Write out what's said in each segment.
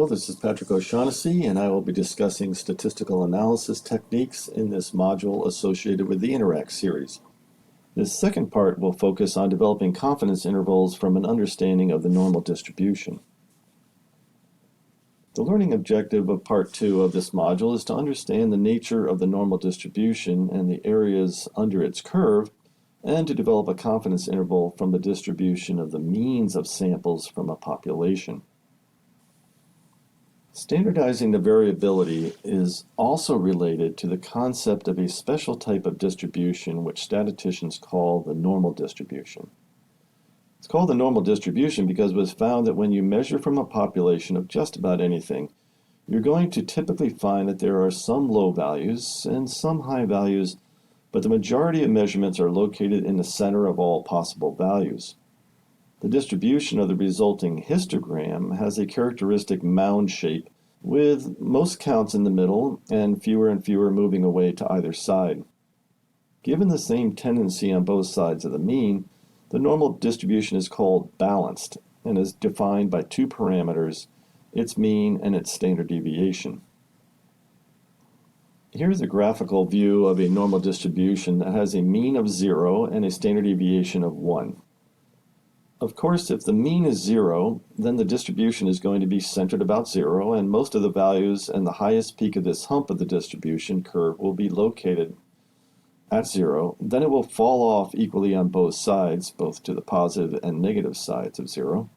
Hello, this is Patrick O'Shaughnessy, and I will be discussing statistical analysis techniques in this module associated with the InTERACCT series. This second part will focus on developing confidence intervals from an understanding of the normal distribution. The learning objective of Part 2 of this module is to understand the nature of the normal distribution and the areas under its curve, and to develop a confidence interval from the distribution of the means of samples from a population. Standardizing the variability is also related to the concept of a special type of distribution which statisticians call the normal distribution. It's called the normal distribution because it was found that when you measure from a population of just about anything, you're going to typically find that there are some low values and some high values, but the majority of measurements are located in the center of all possible values. The distribution of the resulting histogram has a characteristic mound shape with most counts in the middle and fewer moving away to either side. Given the same tendency on both sides of the mean, the normal distribution is called balanced and is defined by two parameters, its mean and its standard deviation. Here's a graphical view of a normal distribution that has a mean of 0 and a standard deviation of 1. Of course, if the mean is 0, then the distribution is going to be centered about 0, and most of the values and the highest peak of this hump of the distribution curve will be located at 0. Then it will fall off equally on both sides, both to the positive and negative sides of 0.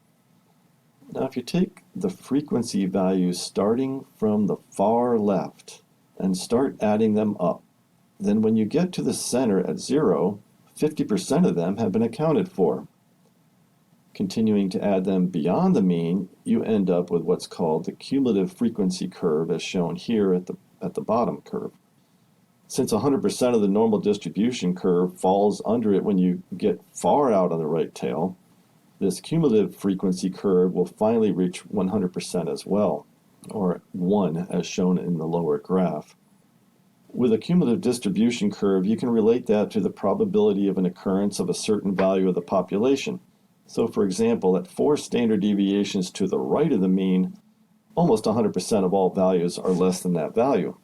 Now, if you take the frequency values starting from the far left and start adding them up, then when you get to the center at 0, 50% of them have been accounted for. Continuing to add them beyond the mean, you end up with what's called the cumulative frequency curve, as shown here at the bottom curve. Since 100% of the normal distribution curve falls under it when you get far out on the right tail, this cumulative frequency curve will finally reach 100% as well, or 1 as shown in the lower graph. With a cumulative distribution curve, you can relate that to the probability of an occurrence of a certain value of the population. So, for example, at 4 standard deviations to the right of the mean, almost 100% of all values are less than that value.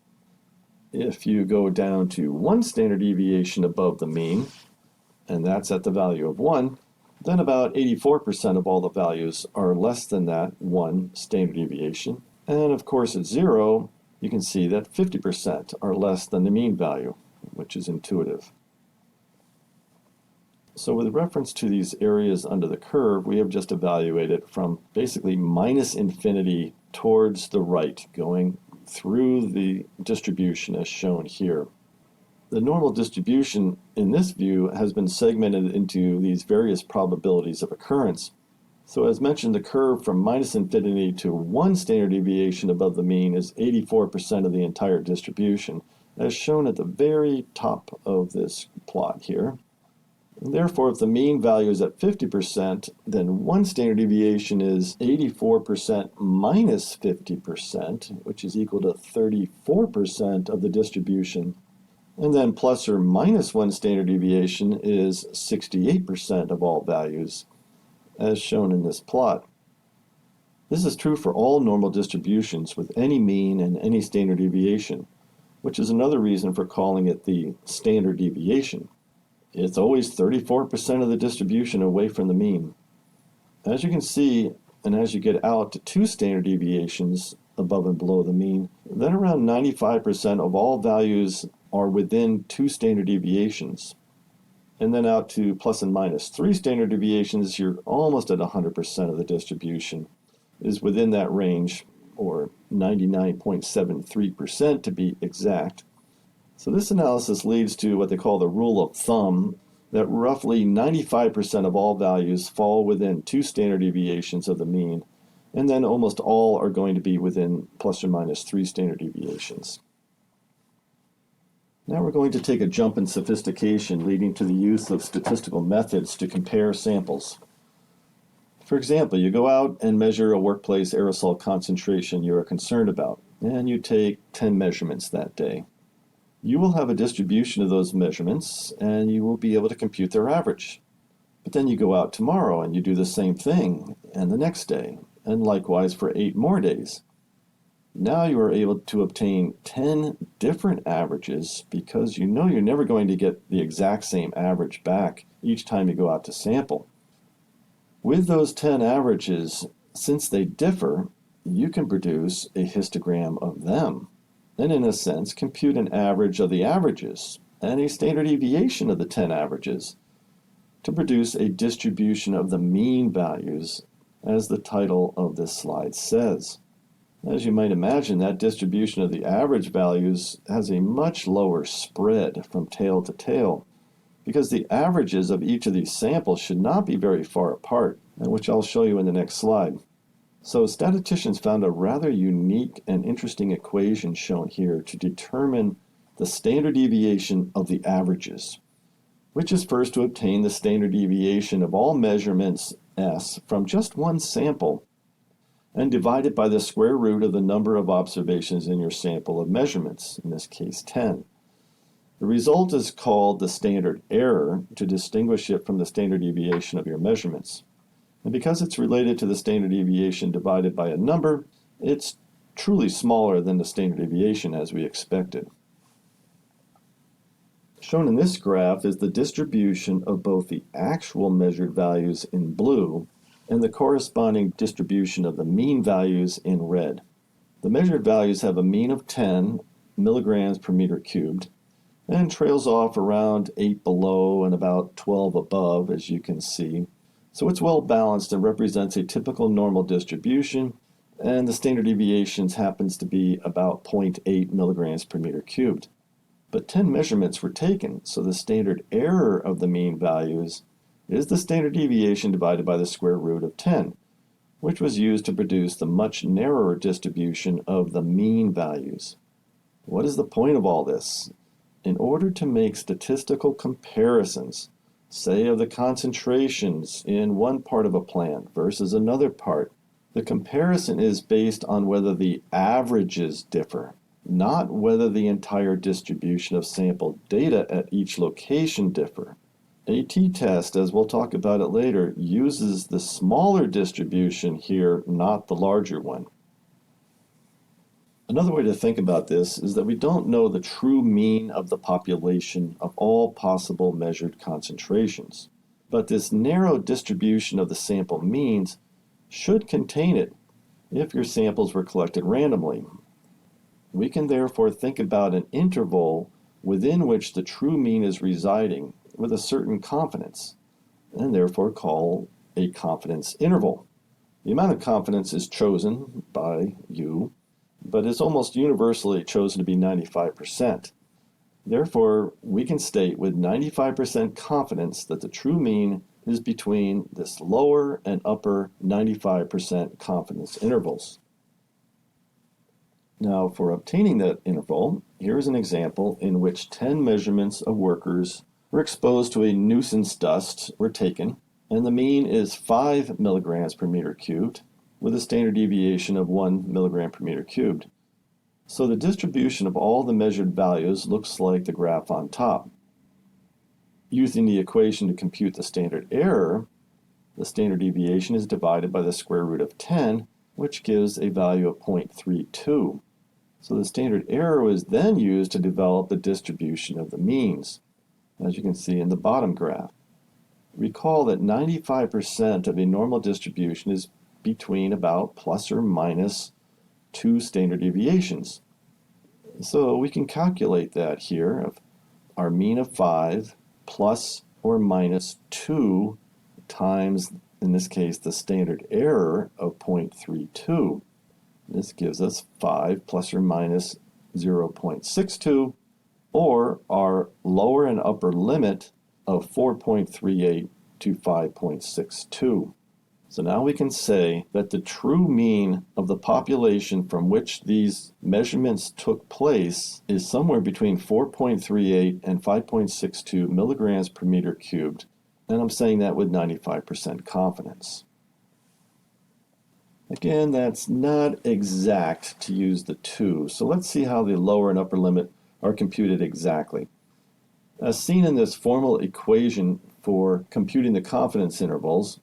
If you go down to 1 standard deviation above the mean, and that's at the value of 1, then about 84% of all the values are less than that 1 standard deviation. And of course at 0, you can see that 50% are less than the mean value, which is intuitive. So with reference to these areas under the curve, we have just evaluated from basically minus infinity towards the right, going through the distribution as shown here. The normal distribution in this view has been segmented into these various probabilities of occurrence. So as mentioned, the curve from minus infinity to 1 standard deviation above the mean is 84% of the entire distribution, as shown at the very top of this plot here. And therefore, if the mean value is at 50%, then 1 standard deviation is 84% minus 50%, which is equal to 34% of the distribution. And then plus or minus 1 standard deviation is 68% of all values, as shown in this plot. This is true for all normal distributions with any mean and any standard deviation, which is another reason for calling it the standard deviation. It's always 34% of the distribution away from the mean. As you can see, and as you get out to 2 standard deviations above and below the mean, then around 95% of all values are within 2 standard deviations. And then out to plus and minus 3 standard deviations, you're almost at 100% of the distribution is within that range, or 99.73% to be exact. So this analysis leads to what they call the rule of thumb, that roughly 95% of all values fall within 2 standard deviations of the mean, and then almost all are going to be within plus or minus 3 standard deviations. Now we're going to take a jump in sophistication, leading to the use of statistical methods to compare samples. For example, you go out and measure a workplace aerosol concentration you are concerned about, and you take 10 measurements that day. You will have a distribution of those measurements, and you will be able to compute their average. But then you go out tomorrow and you do the same thing, and the next day, and likewise for 8 more days. Now you are able to obtain 10 different averages because you know you're never going to get the exact same average back each time you go out to sample. With those 10 averages, since they differ, you can produce a histogram of them, and in a sense compute an average of the averages and a standard deviation of the 10 averages to produce a distribution of the mean values, as the title of this slide says. As you might imagine, that distribution of the average values has a much lower spread from tail to tail because the averages of each of these samples should not be very far apart, which I'll show you in the next slide. So statisticians found a rather unique and interesting equation shown here to determine the standard deviation of the averages, which is first to obtain the standard deviation of all measurements S from just one sample and divide it by the square root of the number of observations in your sample of measurements, in this case 10. The result is called the standard error to distinguish it from the standard deviation of your measurements. And because it's related to the standard deviation divided by a number, it's truly smaller than the standard deviation as we expected. Shown in this graph is the distribution of both the actual measured values in blue and the corresponding distribution of the mean values in red. The measured values have a mean of 10 milligrams per meter cubed and trails off around 8 below and about 12 above, as you can see. So it's well balanced and represents a typical normal distribution, and the standard deviations happens to be about 0.8 milligrams per meter cubed. But 10 measurements were taken, so the standard error of the mean values is the standard deviation divided by the square root of 10, which was used to produce the much narrower distribution of the mean values. What is the point of all this? In order to make statistical comparisons, say of the concentrations in one part of a plant versus another part, the comparison is based on whether the averages differ, not whether the entire distribution of sample data at each location differ. A t-test, as we'll talk about it later, uses the smaller distribution here, not the larger one. Another way to think about this is that we don't know the true mean of the population of all possible measured concentrations, but this narrow distribution of the sample means should contain it if your samples were collected randomly. We can therefore think about an interval within which the true mean is residing with a certain confidence, and therefore call a confidence interval. The amount of confidence is chosen by you, but is almost universally chosen to be 95%. Therefore, we can state with 95% confidence that the true mean is between this lower and upper 95% confidence intervals. Now, for obtaining that interval, here is an example in which 10 measurements of workers were exposed to a nuisance dust were taken, and the mean is 5 milligrams per meter cubed, with a standard deviation of 1 milligram per meter cubed. So the distribution of all the measured values looks like the graph on top. Using the equation to compute the standard error, the standard deviation is divided by the square root of 10, which gives a value of 0.32. So the standard error was then used to develop the distribution of the means, as you can see in the bottom graph. Recall that 95% of a normal distribution is between about plus or minus 2 standard deviations. So we can calculate that here of our mean of 5 plus or minus 2 times, in this case, the standard error of 0.32. This gives us 5 plus or minus 0.62, or our lower and upper limit of 4.38 to 5.62. So now we can say that the true mean of the population from which these measurements took place is somewhere between 4.38 and 5.62 milligrams per meter cubed, and I'm saying that with 95% confidence. Again, that's not exact to use the 2, so let's see how the lower and upper limit are computed exactly. As seen in this formal equation for computing the confidence intervals,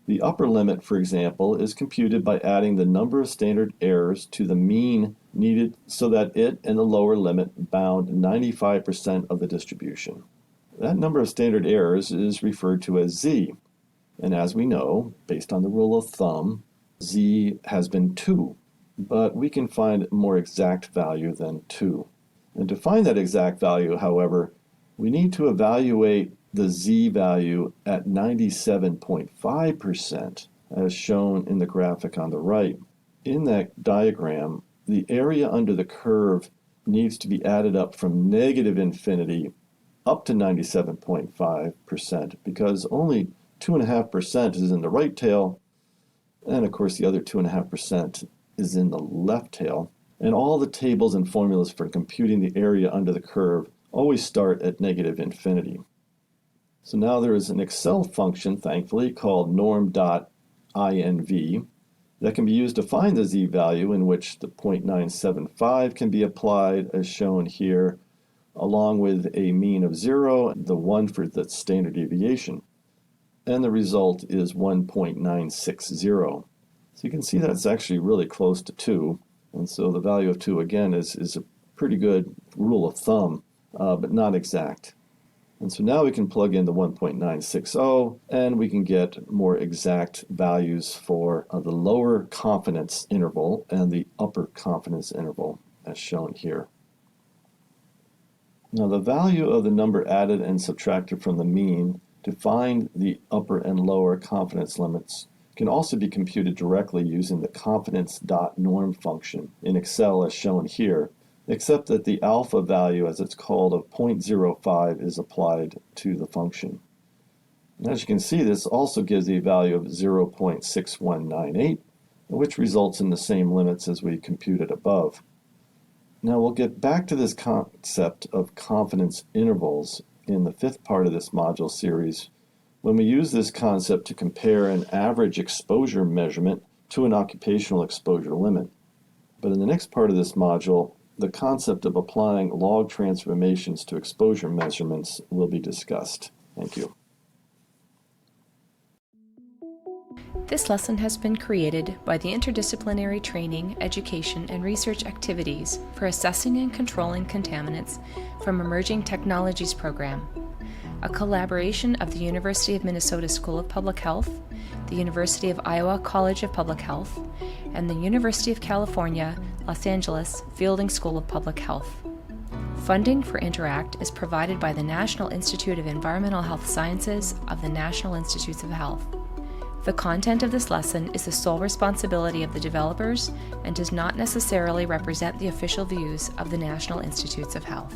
The upper limit, for example, is computed by adding the number of standard errors to the mean needed so that it and the lower limit bound 95% of the distribution. That number of standard errors is referred to as z. And as we know, based on the rule of thumb, z has been 2. But we can find a more exact value than 2. And to find that exact value, however, we need to evaluate the z value at 97.5%, as shown in the graphic on the right. In that diagram, the area under the curve needs to be added up from negative infinity up to 97.5% because only 2.5% is in the right tail, and of course the other 2.5% is in the left tail. And all the tables and formulas for computing the area under the curve always start at negative infinity. So now there is an Excel function, thankfully, called norm.inv that can be used to find the z-value, in which the 0.975 can be applied, as shown here, along with a mean of 0, the 1 for the standard deviation. And the result is 1.960. So you can see that's actually really close to 2. And so the value of 2, again, is a pretty good rule of thumb, but not exact. And so now we can plug in the 1.960, and we can get more exact values for the lower confidence interval and the upper confidence interval, as shown here. Now the value of the number added and subtracted from the mean to find the upper and lower confidence limits can also be computed directly using the confidence.norm function in Excel, as shown here, except that the alpha value, as it's called, of 0.05 is applied to the function. And as you can see, this also gives a value of 0.6198, which results in the same limits as we computed above. Now we'll get back to this concept of confidence intervals in the 5th part of this module series when we use this concept to compare an average exposure measurement to an occupational exposure limit. But in the next part of this module, the concept of applying log transformations to exposure measurements will be discussed. Thank you. This lesson has been created by the Interdisciplinary Training, Education, and Research Activities for Assessing and Controlling Contaminants from Emerging Technologies program, a collaboration of the University of Minnesota School of Public Health, the University of Iowa College of Public Health, and the University of California, Los Angeles Fielding School of Public Health. Funding for InTERACCT is provided by the National Institute of Environmental Health Sciences of the National Institutes of Health. The content of this lesson is the sole responsibility of the developers and does not necessarily represent the official views of the National Institutes of Health.